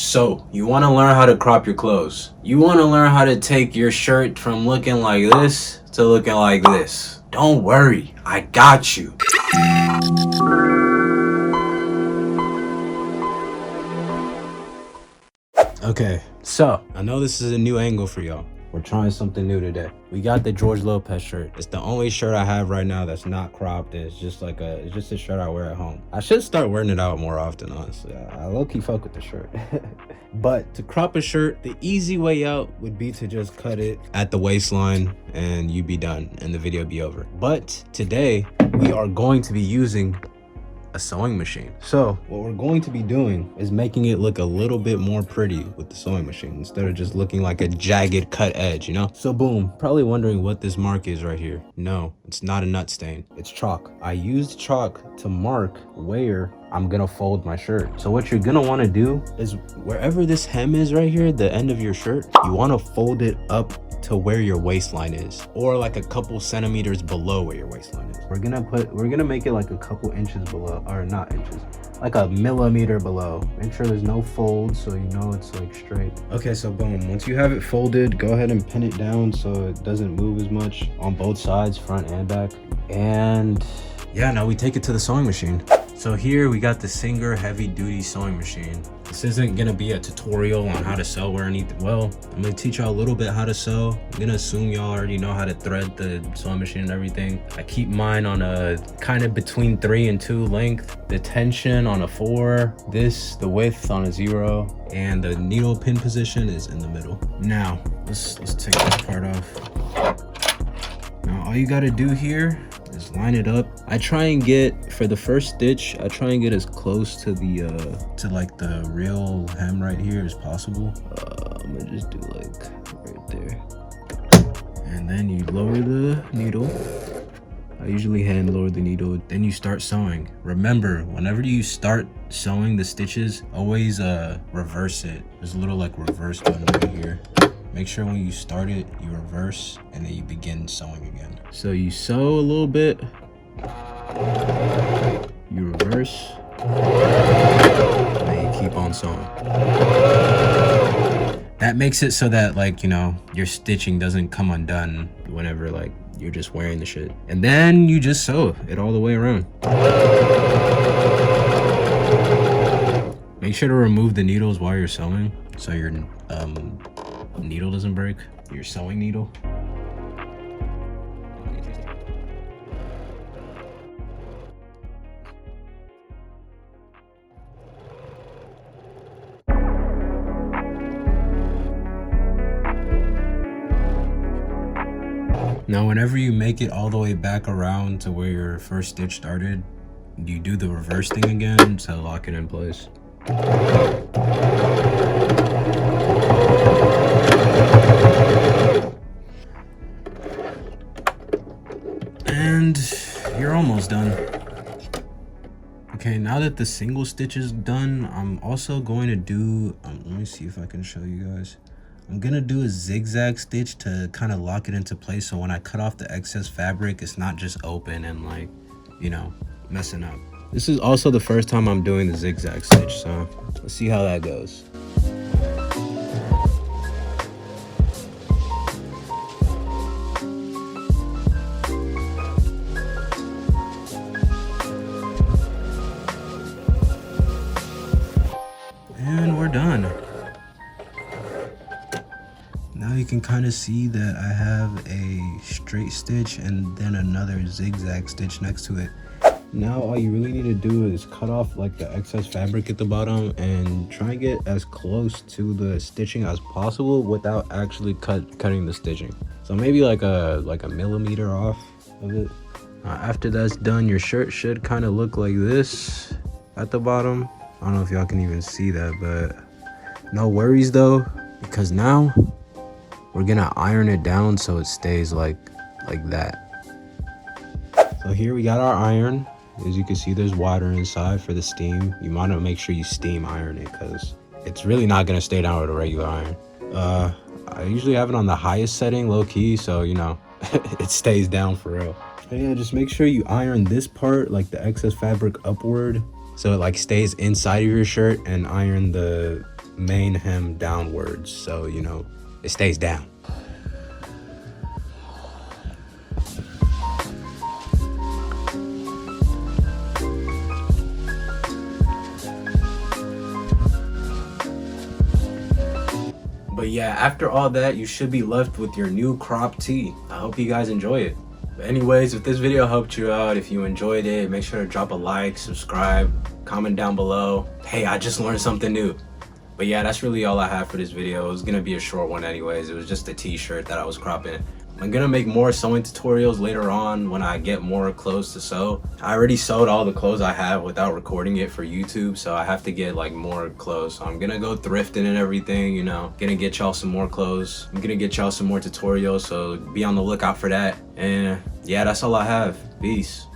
So, you want to learn how to crop your clothes. You want to learn how to take your shirt from looking like this to looking like this. Don't worry, I got you. Okay, so I know this is a new angle for y'all. We're trying something new today. We got the George Lopez shirt. It's the only shirt I have right now that's not cropped. And it's just a shirt I wear at home. I should start wearing it out more often, honestly. I low-key fuck with the shirt. But to crop a shirt, the easy way out would be to just cut it at the waistline and you'd be done and the video be over. But today we are going to be using a sewing machine. So what we're going to be doing is making it look a little bit more pretty with the sewing machine instead of just looking like a jagged cut edge, you know? So boom, probably wondering what this mark is right here. No, it's not a nut stain, it's chalk. I used chalk to mark where I'm gonna fold my shirt. So what you're gonna wanna do is wherever this hem is right here, the end of your shirt, you wanna fold it up to where your waistline is, or like a couple centimeters below where your waistline is. We're gonna make it like a couple inches below, or not inches, like a millimeter below. Make sure there's no fold so you know it's like straight. Okay, so boom, once you have it folded, go ahead and pin it down so it doesn't move as much on both sides, front and back. And yeah, now we take it to the sewing machine. So here we got the Singer heavy duty sewing machine. This isn't gonna be a tutorial on how to sew or anything. Well, I'm gonna teach y'all a little bit how to sew. I'm gonna assume y'all already know how to thread the sewing machine and everything. I keep mine on a kind of between 3 and 2 length. The tension on a 4. The width on a 0. And the needle pin position is in the middle. Now, let's take this part off. Now, all you gotta do here is line it up. I try and get, for the first stitch, I try and get as close to the like the real hem right here as possible. I'm gonna just do like right there. And then you lower the needle. I usually hand lower the needle, then you start sewing. Remember, whenever you start sewing the stitches, always reverse it. There's a little like reverse button right here. Make sure when you start it, you reverse and then you begin sewing again. So you sew a little bit, you reverse, and then you keep on sewing. That makes it so that, like, you know, your stitching doesn't come undone whenever like you're just wearing the shit. And then you just sew it all the way around. Make sure to remove the needles while you're sewing so your needle doesn't break, your sewing needle. Now, whenever you make it all the way back around to where your first stitch started, you do the reverse thing again to lock it in place. And you're almost done. Okay, now that the single stitch is done, I'm also going to do, let me see if I can show you guys. I'm gonna do a zigzag stitch to kind of lock it into place so when I cut off the excess fabric, it's not just open and like, you know, messing up. This is also the first time I'm doing the zigzag stitch, so let's see how that goes. And we're done. Now you can kind of see that I have a straight stitch and then another zigzag stitch next to it. Now all you really need to do is cut off like the excess fabric at the bottom and try and get as close to the stitching as possible without actually cutting the stitching. So maybe like a millimeter off of it. After that's done, your shirt should kind of look like this at the bottom. I don't know if y'all can even see that, but no worries though, because now we're gonna iron it down so it stays like that. So here we got our iron. As you can see, there's water inside for the steam. You want to make sure you steam iron it because it's really not gonna stay down with a regular iron. I usually have it on the highest setting, low key, so you know it stays down for real. And yeah, just make sure you iron this part, like the excess fabric, upward so it like stays inside of your shirt, and iron the main hem downwards, so you know it stays down. But yeah, after all that, you should be left with your new crop tee. I hope you guys enjoy it. But anyways, if this video helped you out, if you enjoyed it, make sure to drop a like, subscribe, comment down below. Hey, I just learned something new. But yeah, that's really all I have for this video. It was gonna be a short one anyways. It was just a t-shirt that I was cropping. I'm gonna make more sewing tutorials later on when I get more clothes to sew. I already sewed all the clothes I have without recording it for YouTube, so I have to get like more clothes. So I'm gonna go thrifting and everything, you know. Gonna get y'all some more clothes. I'm gonna get y'all some more tutorials, so be on the lookout for that. And yeah, that's all I have. Peace.